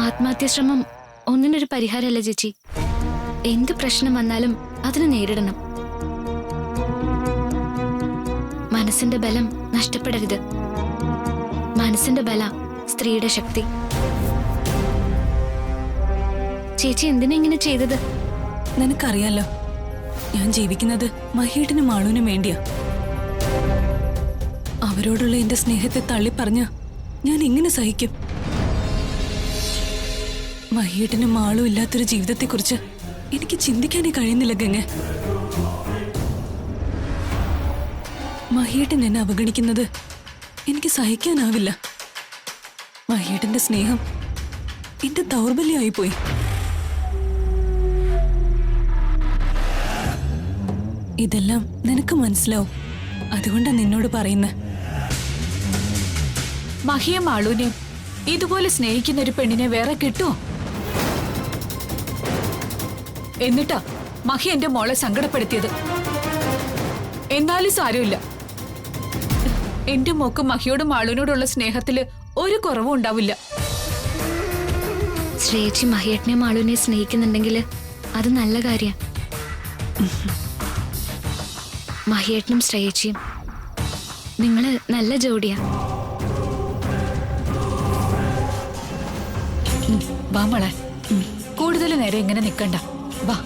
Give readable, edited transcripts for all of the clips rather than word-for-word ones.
ആത്മഹത്യാ ശ്രമം ഒന്നിനൊരു പരിഹാരമല്ല ചേച്ചി. എന്ത് പ്രശ്നം വന്നാലും അതിനെ നേരിടണം. മനസ്സിന്റെ ബലം നഷ്ടപ്പെടരുത്. മനസ്സിന്റെ ബല സ്ത്രീയുടെ ശക്തി. ചേച്ചി എന്തിനാ ഇങ്ങനെ ചെയ്തത്? നിനക്കറിയാലോ, ഞാൻ ജീവിക്കുന്നത് മഹേട്ടനും മാളുവിനും വേണ്ടിയാ. അവരോടുള്ള എന്റെ സ്നേഹത്തെ തള്ളിപ്പറഞ്ഞ ഞാൻ എങ്ങനെ സഹിക്കും? മഹേട്ടനും മാളും ഇല്ലാത്തൊരു ജീവിതത്തെക്കുറിച്ച് എനിക്ക് ചിന്തിക്കാനേ കഴിയുന്നില്ല ഗംഗ. മഹേട്ടൻ എന്നെ അവഗണിക്കുന്നത് എനിക്ക് സഹിക്കാനാവില്ല. മഹേട്ടന്റെ സ്നേഹം എന്റെ ദൗർബല്യമായിപ്പോയി. ഇതെല്ലാം നിനക്ക് മനസ്സിലാവും. അതുകൊണ്ടാ നിന്നോട് പറയുന്നത്. മഹിയും മാളൂനെയും ഇതുപോലെ സ്നേഹിക്കുന്ന ഒരു പെണ്ണിനെ വേറെ കിട്ടുമോ? എന്നിട്ടാ മഹി എന്റെ മോളെ സങ്കടപ്പെടുത്തിയത്. എന്നാലും സാരമില്ല, എന്റെ മോക്ക് മഹിയോടും മാളൂനോടുള്ള സ്നേഹത്തില് ഒരു കുറവും ഉണ്ടാവില്ല. ശ്രേയച്ചി മഹേട്ടനെ മാളുവിനെ സ്നേഹിക്കുന്നുണ്ടെങ്കിൽ അത് നല്ല കാര്യം. മഹേട്ടനും ശ്രേയച്ചിയും നിങ്ങള് നല്ല ജോഡിയാ. വാ മോളെ, കൂടുതൽ നേരം ഇങ്ങനെ നിക്കണ്ട, വാ.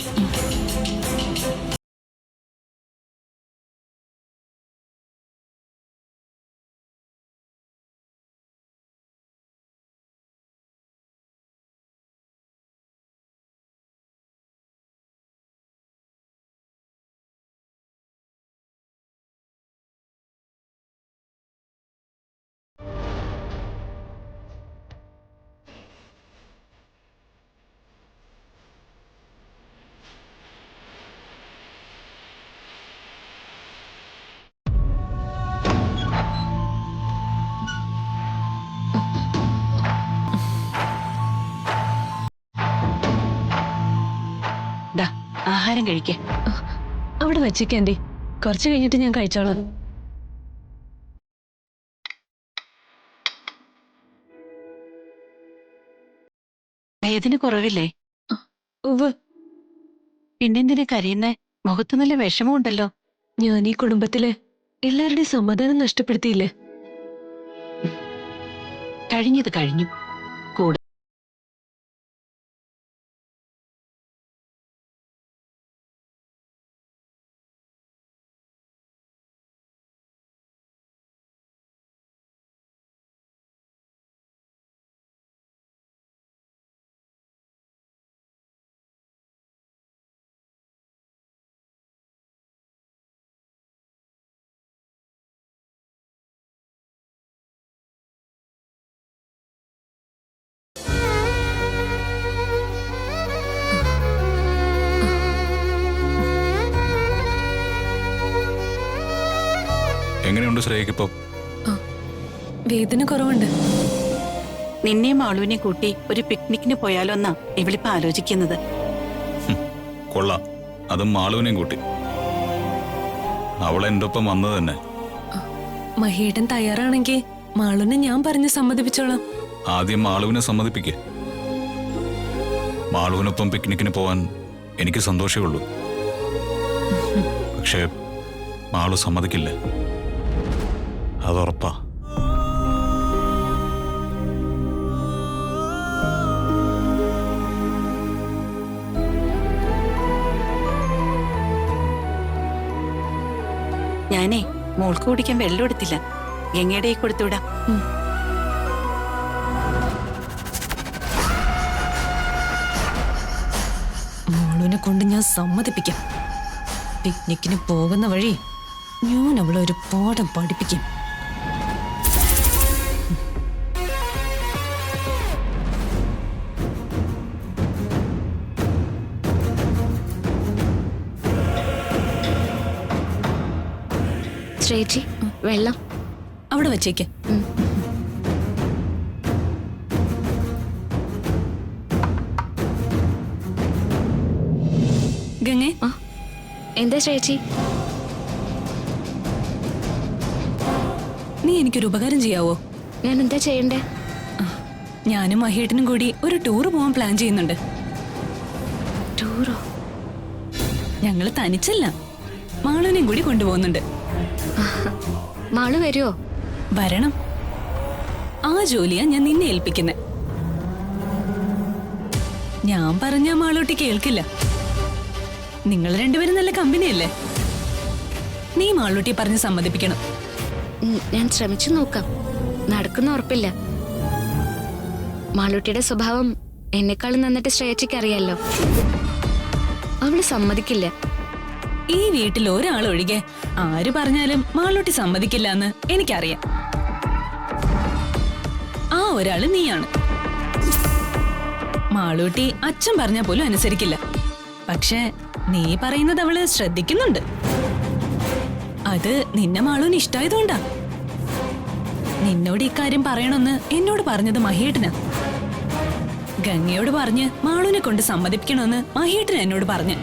ആഹാരം കഴിക്കേ. അവിടെ വെച്ചേക്കാൻഡി, കുറച്ച് കഴിഞ്ഞിട്ട് ഞാൻ കഴിച്ചോളാം. വേദന കുറവില്ലേ? ഉവ്വ്. പിന്നെന്തിനാ കരയുന്നേ? മുഖത്ത് നല്ല വിഷമമുണ്ടല്ലോ. ഞാൻ ഈ കുടുംബത്തിലെ എല്ലാവരുടെയും സമാധാനം നഷ്ടപ്പെടുത്തിയില്ലേ? കഴിഞ്ഞത് കഴിഞ്ഞു. കൂടെ എങ്ങനെയുണ്ട് ശ്രേയക്കിപ്പോ? വേദന കുറവുണ്ട്. നിന്നെയും മാളുവിനെ കൂട്ടി ഒരു പിക്നിക്കിന് പോയാലോ എന്നാ ഇവളിപ്പോ ആലോചിക്കുന്നത്. കൊള്ളാം, അതും മാളുവിനെയും കൂട്ടി. അവൾ എൻ്റെ ഒപ്പം വന്നത് തന്നെ. മഹേട്ടൻ തയ്യാറാണെങ്കിൽ മാളുവിനെ ഞാൻ പറഞ്ഞ് സമ്മതിപ്പിച്ചോളാം. ആദ്യം മാളുവിനെ സമ്മതിപ്പിക്കേ. മാളുവിനൊപ്പം പിക്നിക്കിന് പോവാൻ എനിക്ക് സന്തോഷമേ ഉള്ളൂ. പക്ഷേ മാളു സമ്മതിക്കില്ല, അതുറപ്പാ. ഞാനേ മോൾക്ക് കുടിക്കാൻ വെള്ളം എടുത്തില്ല, ഗംഗയുടെ കൊടുത്തുവിടാം. മാളുവിനെ കൊണ്ട് ഞാൻ സമ്മതിപ്പിക്കാം. പിക്നിക്കിന് പോകുന്ന വഴി ഞാൻ അവളെ ഒരു പാഠം പഠിപ്പിക്കും. ശ്രേയച്ചി വെള്ളം അവിടെ വെച്ചേക്ക്. ഗംഗേ, എന്താ ശ്രേയച്ചി? നീ എനിക്കൊരു ഉപകാരം ചെയ്യാവോ? ഞാൻ എന്താ ചെയ്യണ്ടേ? ഞാനും മഹേട്ടനും കൂടി ഒരു ടൂർ പോവാൻ പ്ലാൻ ചെയ്യുന്നുണ്ട്. ടൂറോ? ഞങ്ങള് തനിച്ചല്ല, മാളുവിനെയും കൂടി കൊണ്ടുപോകുന്നുണ്ട്. മാളു വരുമോ? വരണം. ആ ജോലിയാ ഞാൻ നിന്നെ ഏൽപ്പിക്കുന്നെ. ഞാൻ പറഞ്ഞ മാളൂട്ടി കേൾക്കില്ല. നിങ്ങൾ രണ്ടുപേരും നല്ല കമ്പനിയല്ലേ? നീ മാളൂട്ടി പറഞ്ഞ് സമ്മതിപ്പിക്കണം. ഞാൻ ശ്രമിച്ചു നോക്കാം. നടക്കുന്ന ഉറപ്പില്ല. മാളൂട്ടിയുടെ സ്വഭാവം എന്നെക്കാളും നന്നിട്ട് ശ്രേയച്ചയ്ക്ക് അറിയാലോ. അവള് സമ്മതിക്കില്ല. ഈ വീട്ടിൽ ഒരാളൊഴികെ ആര് പറഞ്ഞാലും മാളൂട്ടി സമ്മതിക്കില്ല എന്ന് എനിക്കറിയാം. ആ ഒരാള് നീയാണ്. മാളൂട്ടി അച്ഛൻ പറഞ്ഞ പോലും അനുസരിക്കില്ല. പക്ഷെ നീ പറയുന്നത് അവള് ശ്രദ്ധിക്കുന്നുണ്ട്. അത് നിന്നെ മാളൂന് ഇഷ്ടായതുകൊണ്ടാ. നിന്നോട് ഇക്കാര്യം പറയണമെന്ന് എന്നോട് പറഞ്ഞത് മഹേട്ടനാ. ഗംഗയോട് പറഞ്ഞ് മാളൂനെ കൊണ്ട് സമ്മതിപ്പിക്കണമെന്ന് മഹേട്ടൻ എന്നോട് പറഞ്ഞു.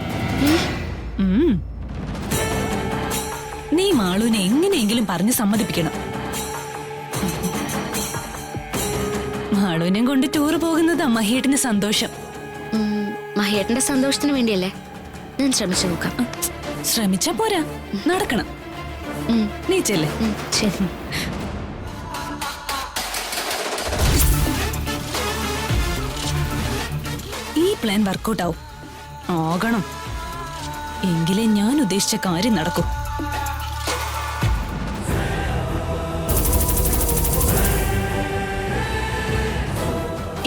നീ മാളൂനെ എങ്ങനെയെങ്കിലും പറഞ്ഞ് സമ്മതിപ്പിക്കണം. മാളൂനെയും കൊണ്ട് ടൂർ പോകുന്നതാ മഹേട്ടന് സന്തോഷം. മഹേട്ടന്റെ സന്തോഷത്തിന് വേണ്ടിയല്ലേ? ഞാൻ ശ്രമിച്ചു നോക്കാം. ശ്രമിച്ചാ പോരാ, നടക്കണം. നീ ചെല്ലേ. ശരി. ഈ പ്ലാൻ വർക്കൗട്ട് ആവും. ആകണം. എങ്കിലേ ഞാൻ ഉദ്ദേശിച്ച കാര്യം നടക്കൂ.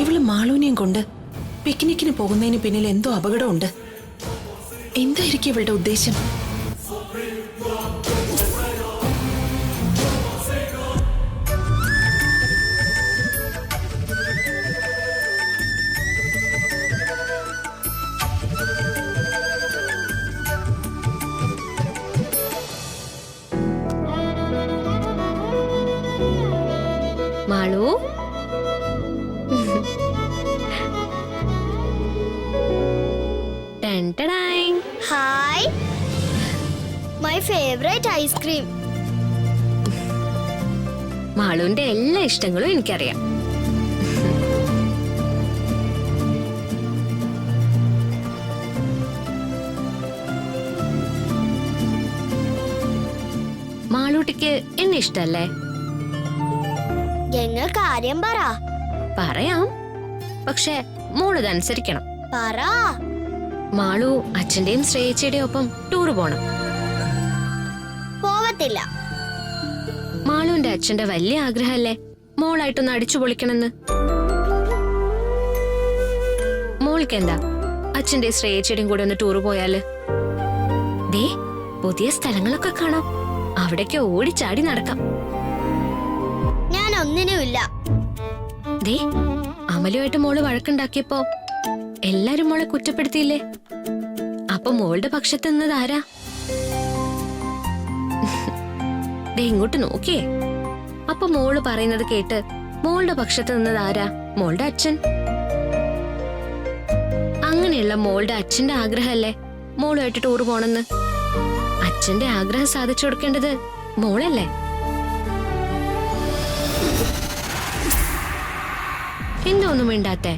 ഇവള് മാളൂനെയും കൊണ്ട് പിക്നിക്കിന് പോകുന്നതിന് പിന്നിൽ എന്തോ അപകടമുണ്ട്. എന്തായിരിക്കും ഇവളുടെ ഉദ്ദേശം? Malu, Hi, my favorite ice cream. മാളുവിന്റെ എല്ലാ ഇഷ്ടങ്ങളും എനിക്കറിയാം. മാളൂട്ടിക്ക് എന്നെ ഇഷ്ടല്ലേ? ഗംഗ കാര്യം പറ. പറയാം, പക്ഷെ മോളിതനുസരിക്കണം. പറ. മാളു അച്ഛന്റെയും ശ്രേയച്ചയുടെയും ഒപ്പം ടൂർ പോണം. പോവത്തില്ല. മാളുവിന്റെ അച്ഛന്റെ വലിയ ആഗ്രഹമല്ലേ മോളായിട്ടൊന്ന് അടിച്ചു പൊളിക്കണമെന്ന്. മോൾക്ക് എന്താ അച്ഛന്റെ ശ്രേയച്ചയുടെയും കൂടെ ഒന്ന് ടൂർ പോയാല്? ദേ, പുതിയ സ്ഥലങ്ങളൊക്കെ കാണാം. അവിടേക്ക് ഓടിച്ചാടി നടക്കാം. ഞാൻ ഒന്നിനുമില്ല. ദേ, അമലുമായിട്ട് മോള് വഴക്കുണ്ടാക്കിയപ്പോ എല്ലാരും മോളെ കുറ്റപ്പെടുത്തിയില്ലേ? അപ്പൊ മോളുടെ പക്ഷത്ത് നിന്നത് ആരാ? ദേ, ഇങ്ങോട്ട് നോക്കിയേ. അപ്പൊ മോള് പറയുന്നത് കേട്ട് മോളുടെ പക്ഷത്ത് നിന്നത് ആരാ? മോളുടെ അച്ഛൻ. അങ്ങനെയുള്ള മോളുടെ അച്ഛന്റെ ആഗ്രഹമല്ലേ മോളുമായിട്ട് ടൂർ പോണെന്ന്. അച്ഛന്റെ ആഗ്രഹം സാധിച്ചു കൊടുക്കേണ്ടത് മോളല്ലേ? എന്താ ഒന്നും വേണ്ടാത്തേ?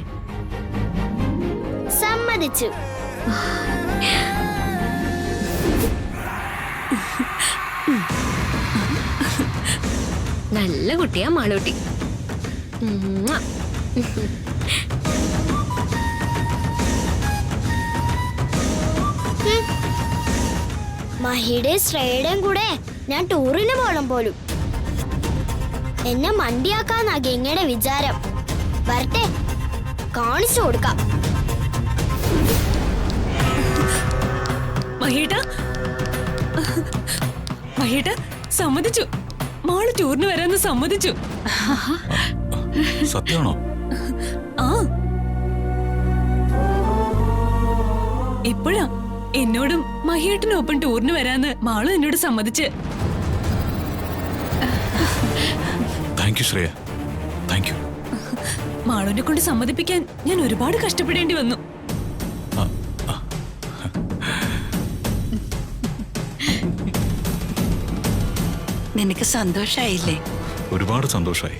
സമ്മതിച്ചു. നല്ല കുട്ടിയാ മാളൂട്ടി. മഹിയുടെ ശ്രേയുടെയും കൂടെ ഞാൻ ടൂറിന് പോണം പോലും. എന്നെ മണ്ടിയാക്കാന്നാ ഗംഗയുടെ വിചാരം. വരട്ടെ, കാണിച്ചു കൊടുക്കാം. മഹേട്ട സമ്മതിച്ചു. മാള് ടൂറിന് വരാന്ന് സമ്മതിച്ചു. സത്യമാണോ? ആ, ഇപ്പോഴാ എന്നോടും മഹേട്ടനൊപ്പം ടൂറിന് വരാന്ന് മാളു എന്നോട് സമ്മതിച്ച്. Thank you Shreya, thank you. മാളുവിനെ കൊണ്ട് സമ്മതിപ്പിക്കാൻ ഞാൻ ഒരുപാട് കഷ്ടപ്പെടേണ്ടി വന്നു. നിനക്ക് സന്തോഷായില്ലേ? ഒരുപാട് സന്തോഷമായി.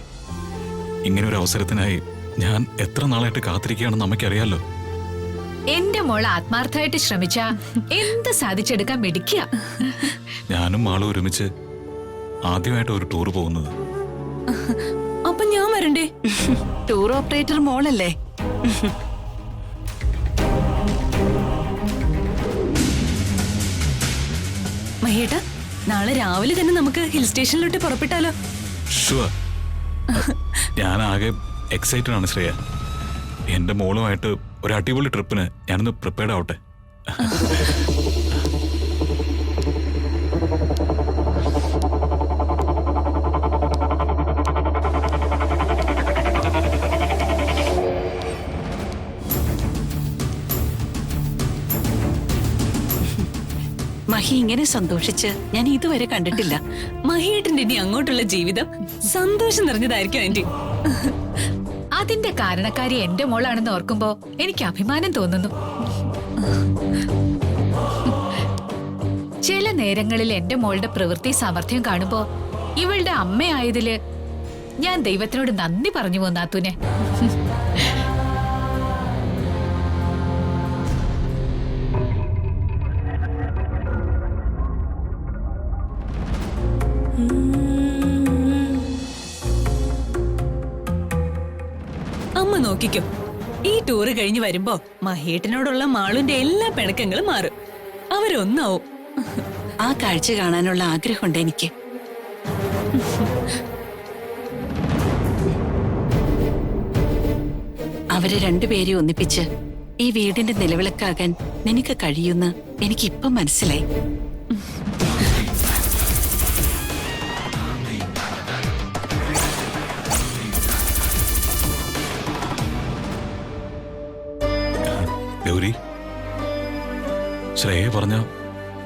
ഇങ്ങനെ ഒരു അവസരത്തിനായി ഞാൻ എത്ര നാളായിട്ട് കാത്തിരിക്കുകയാണെന്ന് അമ്മയ്ക്കറിയാലോ. എന്റെ മോൾ ആത്മാർത്ഥമായിട്ട് ശ്രമിച്ച എന്ത് സാധിച്ചെടുക്കാൻ മിടിക്കുക. ഞാനും മാളും ഒരുമിച്ച് ആദ്യമായിട്ട് ഒരു ടൂർ പോകുന്നത്. അപ്പൊ ഞാൻ വരണ്ടേ? ടൂർ ഓപ്പറേറ്റർ മോളല്ലേ? മഹേട്ട, നാളെ രാവിലെ തന്നെ നമുക്ക് ഹിൽ സ്റ്റേഷനിലോട്ട് പുറപ്പെട്ടാലോ? ഷുവർ. ഞാൻ ആകെ എക്സൈറ്റഡ് ആണ് ശ്രേയ. എന്റെ മോളുമായിട്ട് ഒരു അടിപൊളി ട്രിപ്പിന് ഞാനൊന്ന് പ്രിപ്പയർഡ് ആവട്ടെ. മഹി ഇങ്ങനെ സന്തോഷിച്ച് ഞാൻ ഇതുവരെ കണ്ടിട്ടില്ല. മഹേട്ടന്റെ ഇനി അങ്ങോട്ടുള്ള ജീവിതം സന്തോഷം നിറഞ്ഞതായിരിക്കും ആന്റി. അതിന്റെ കാരണക്കാരി എന്റെ മോളാണെന്ന് ഓർക്കുമ്പോ എനിക്ക് അഭിമാനം തോന്നുന്നു. ചില നേരങ്ങളിൽ എന്റെ മോളുടെ പ്രവൃത്തി സാമർഥ്യം കാണുമ്പോ ഇവളുടെ അമ്മയായതില് ഞാൻ ദൈവത്തിനോട് നന്ദി പറഞ്ഞു പോന്നാത്തൂനെ. അമ്മ നോക്കിക്കോ, ഈ ടൂറ് കഴിഞ്ഞ് വരുമ്പോ മഹേട്ടനോടുള്ള മാളുന്റെ എല്ലാ പിണക്കങ്ങളും മാറും. അവരൊന്നാവും. ആ കാഴ്ച കാണാനുള്ള ആഗ്രഹമുണ്ട് എനിക്ക്. അവരെ രണ്ടുപേരെ ഒന്നിപ്പിച്ച് ഈ വീടിന്റെ നിലവിളക്കാകാൻ നിനക്ക് കഴിയുമെന്ന് എനിക്കിപ്പം മനസ്സിലായി. ഗൗരി, ശ്രേയ പറഞ്ഞ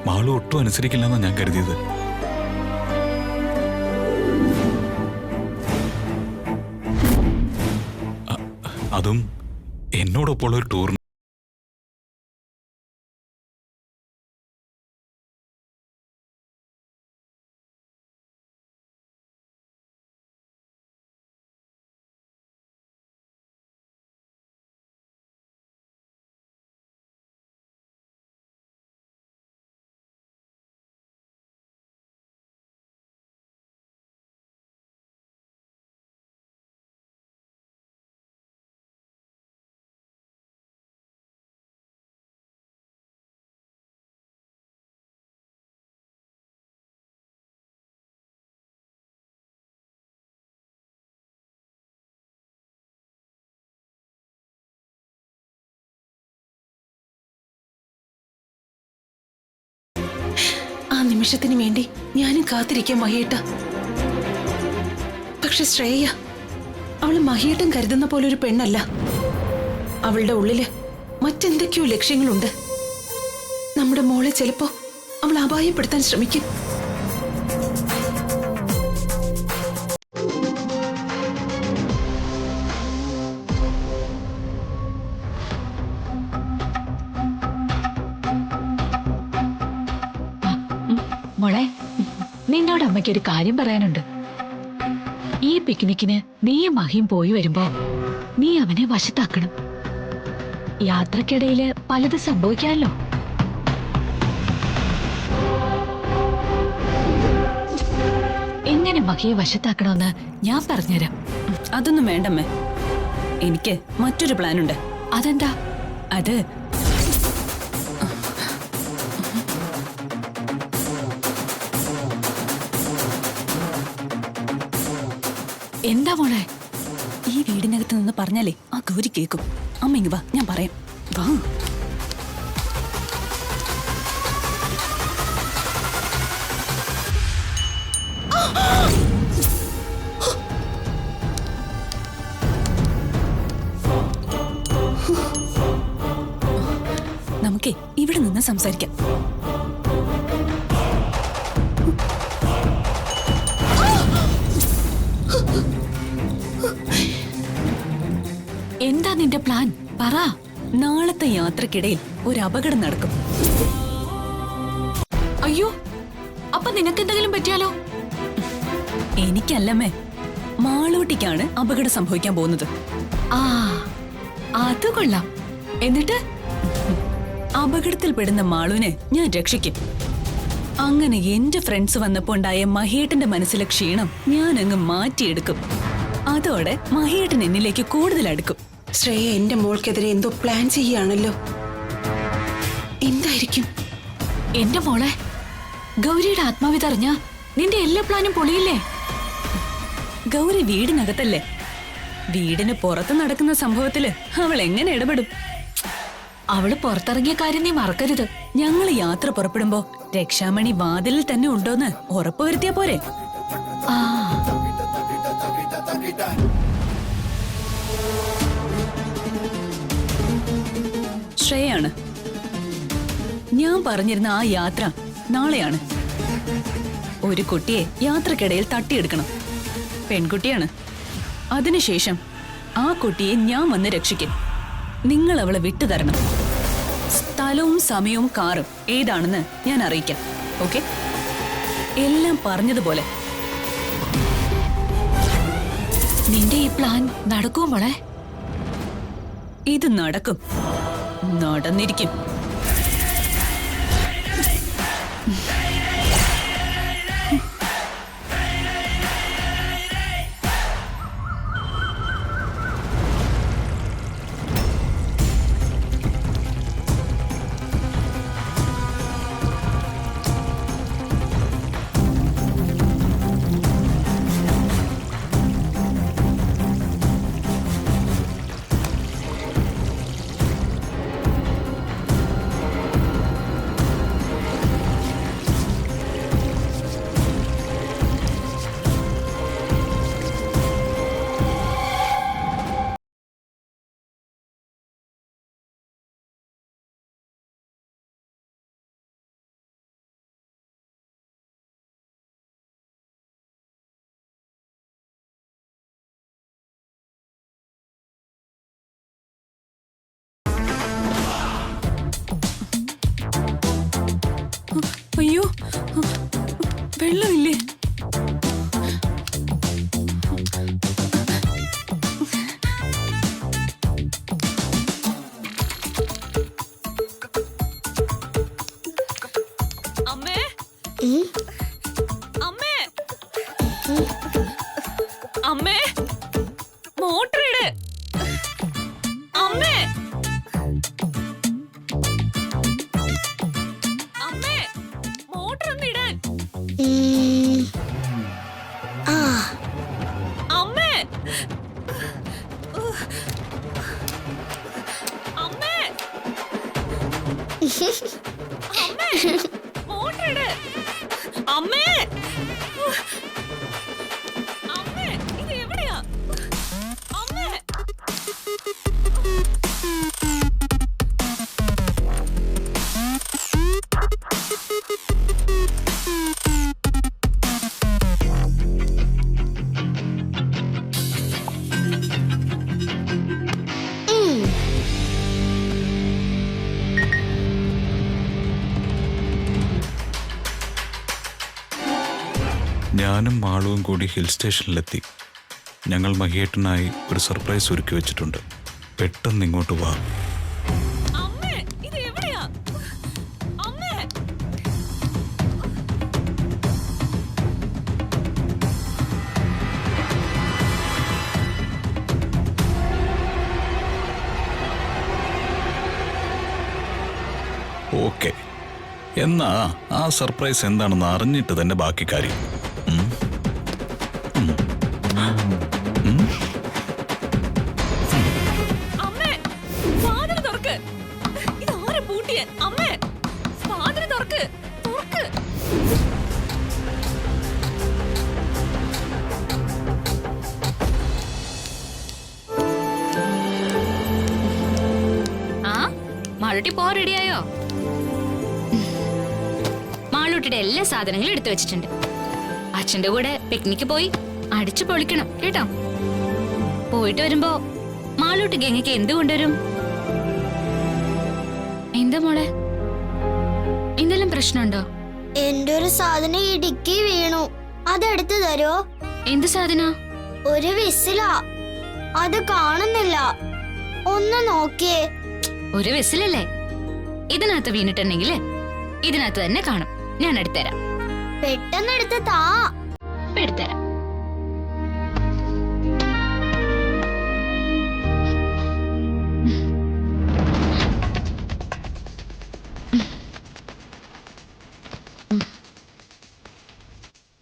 മാളു ഒട്ടും അനുസരിക്കില്ലെന്നാണ് ഞാൻ കരുതിയത്. അതും എന്നോടൊപ്പമുള്ള ഒരു ടൂറിന്. ആ നിമിഷത്തിന് വേണ്ടി ഞാനും കാത്തിരിക്കാം മഹിയേട്ട. പക്ഷെ ശ്രേയ, അവള് മഹിയേട്ടൻ കരുതുന്ന പോലെ ഒരു പെണ്ണല്ല. അവളുടെ ഉള്ളില് മറ്റെന്തൊക്കെയോ ലക്ഷ്യങ്ങളുണ്ട്. നമ്മുടെ മോളെ ചിലപ്പോ അവൾ അപായപ്പെടുത്താൻ ശ്രമിക്കും. മോളെ, നിന്നോട് അമ്മയ്ക്ക് ഒരു കാര്യം പറയാനുണ്ട്. ഈ പിക്നിക്കിന് നീയും മഹിയും പോയി വരുമ്പോ നീ അവനെ വശത്താക്കണം. യാത്രക്കിടയില് പലത് സംഭവിക്കാമല്ലോ. എങ്ങനെ മഹിയെ വശത്താക്കണമെന്ന് ഞാൻ പറഞ്ഞുതരാം. അതൊന്നും വേണ്ടമ്മേ, എനിക്ക് മറ്റൊരു പ്ലാനുണ്ട്. അതെന്താ? അത് എന്താ മോളെ? ഈ വീടിനകത്ത് നിന്ന് പറഞ്ഞാലേ ആ ഗൗരി കേൾക്കും. അമ്മ ഇങ്ങ് വാ, ഞാൻ പറയാം. വാ. നമുക്കേ ഇവിടെ നിന്ന് സംസാരിക്കാം. എന്താ നിന്റെ പ്ലാൻ? പറ. നാളത്തെ യാത്രക്കിടയിൽ ഒരു അപകടം നടക്കും. അയ്യോ, അപ്പൊ നിനക്കെന്തെങ്കിലും പറ്റിയാലോ? എനിക്കല്ലമ്മേ, മാളൂട്ടിക്കാണ് അപകടം സംഭവിക്കാൻ പോകുന്നത്. ആ അത് കൊള്ളാം. എന്നിട്ട് അപകടത്തിൽപ്പെടുന്ന മാളുവിനെ ഞാൻ രക്ഷിക്കും. അങ്ങനെ എന്റെ ഫ്രണ്ട്സ് വന്നപ്പോ ഉണ്ടായ മഹിയേട്ടന്റെ മനസ്സിലെ ക്ഷീണം ഞാൻ അങ്ങ് മാറ്റിയെടുക്കും. അതോടെ മഹിയേട്ടൻ എന്നിലേക്ക് കൂടുതൽ അടുക്കും. ശ്രേയ എന്റെ മോൾക്കെതിരെ എന്തോ പ്ലാൻ ചെയ്യുകയാണല്ലോ. എന്തായിരിക്കും? എന്റെ മോളെ, ഗൗരിയുടെ ആത്മാവിതറിഞ്ഞ നിന്റെ എല്ലാ പ്ലാനും പൊളിയില്ലേ? ഗൗരി വീടിനകത്തല്ലേ, വീടിന് പുറത്ത് നടക്കുന്ന സംഭവത്തില് അവൾ എങ്ങനെ ഇടപെടും? അവള് പുറത്തിറങ്ങിയ കാര്യം നീ മറക്കരുത്. ഞങ്ങൾ യാത്ര പുറപ്പെടുമ്പോ രക്ഷാമണി വാതിലിൽ തന്നെ ഉണ്ടോന്ന് ഉറപ്പുവരുത്തിയാ പോരെ? ആ ശ്രേയാണ്. ഞാൻ പറഞ്ഞിരുന്ന ആ യാത്ര നാളെയാണ്. ഒരു കുട്ടിയെ യാത്രക്കിടയിൽ തട്ടിയെടുക്കണം. പെൺകുട്ടിയാണ്. അതിനുശേഷം ആ കുട്ടിയെ ഞാൻ വന്ന് രക്ഷിക്കും. നിങ്ങൾ അവളെ വിട്ടുതരണം. സ്ഥലവും സമയവും കാറും ഏതാണെന്ന് ഞാൻ അറിയിക്കാം. ഓക്കെ? എല്ലാം പറഞ്ഞതുപോലെ. നിന്റെ ഈ പ്ലാൻ നടക്കുമോ മോളെ? ഇത് നടക്കും, നടന്നിരിക്കും. അയ്യോ, വെള്ളമില്ലേ? അമ്മേ, അമ്മേ, അമ്മേ, മോട്ടർ ഇട്. അമ്മേ, അമ്മേ, മോട്ടർ ഒന്ന് ഇട്. അമ്മേ, അമ്മേ, അമ്മേ, മോട്ടർ ഇട്. അമ്മേ, അമ്മേ, ഇത് എവിടെയാ? അമ്മേ, ഞാനും മാളുവും കൂടി ഹിൽ സ്റ്റേഷനിലെത്തി. ഞങ്ങൾ മഹിയേട്ടനായി ഒരു സർപ്രൈസ് ഒരുക്കി വെച്ചിട്ടുണ്ട്. പെട്ടെന്ന് ഇങ്ങോട്ട് വാ. അമ്മേ, ഇത് എവിടെയാ? അമ്മേ, ഓക്കെ, എന്നാ ആ സർപ്രൈസ് എന്താണെന്ന് അറിഞ്ഞിട്ട് തന്നെ ബാക്കി കാര്യം. അമ്മേ, വാതിൽ തുറക്ക്. ഇത് ആരാ പൂട്ടിയെ? അമ്മേ, വാതിൽ തുറക്ക്, തുറക്ക്. ആ മാളൂട്ടി പോ, റെഡിയായോ? മാളൂട്ടിയുടെ എല്ലാ സാധനങ്ങളും എടുത്തു വെച്ചിട്ടുണ്ട്. അച്ഛന്റെ കൂടെ പിക്നിക്ക് പോയി അടിച്ചു പൊളിക്കണം കേട്ടോ. പോയിട്ട് വരുമ്പോ മാളൂട്ടി ഗംഗയ്ക്ക് എന്ത് കൊണ്ടുവരും? എന്താ മോളെ, എന്തെല്ലാം പ്രശ്നമുണ്ടോ? എന്റെ ഒരു സാധനം ഇടുക്കി വീണു. അതെടുത്തു തരുമോ? എന്ത് സാധന? ഒരു വിസിലാ. അത് കാണുന്നില്ല. ഒന്ന് നോക്കിയേ. ഒരു വിസിലല്ലേ ഇതിനകത്ത് വീണിട്ടുണ്ടെങ്കിൽ ഇതിനകത്ത് തന്നെ കാണും. ഞാൻ എടുത്തുതരാം. പെട്ടെന്ന് എടുത്ത് താ. എടുത്തുതരാം.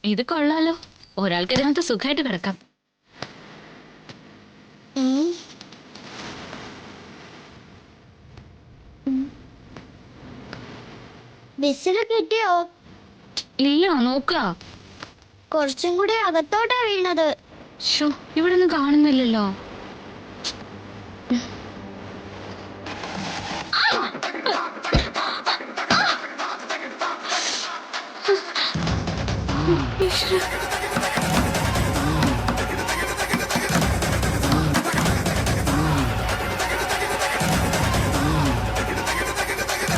ഇത് കൊള്ളാലോ. ഒരാൾക്ക് ഇതിനകത്ത് സുഖമായിട്ട് കിടക്കാം. ബസ്സിൽ കിട്ടിയോ? ഇല്ല, നോക്കുക. കുറച്ചും കൂടി അകത്തോട്ടാ വീണത്. ഇവിടെ ഒന്നും കാണുന്നില്ലല്ലോ. ഈശ്വരാ.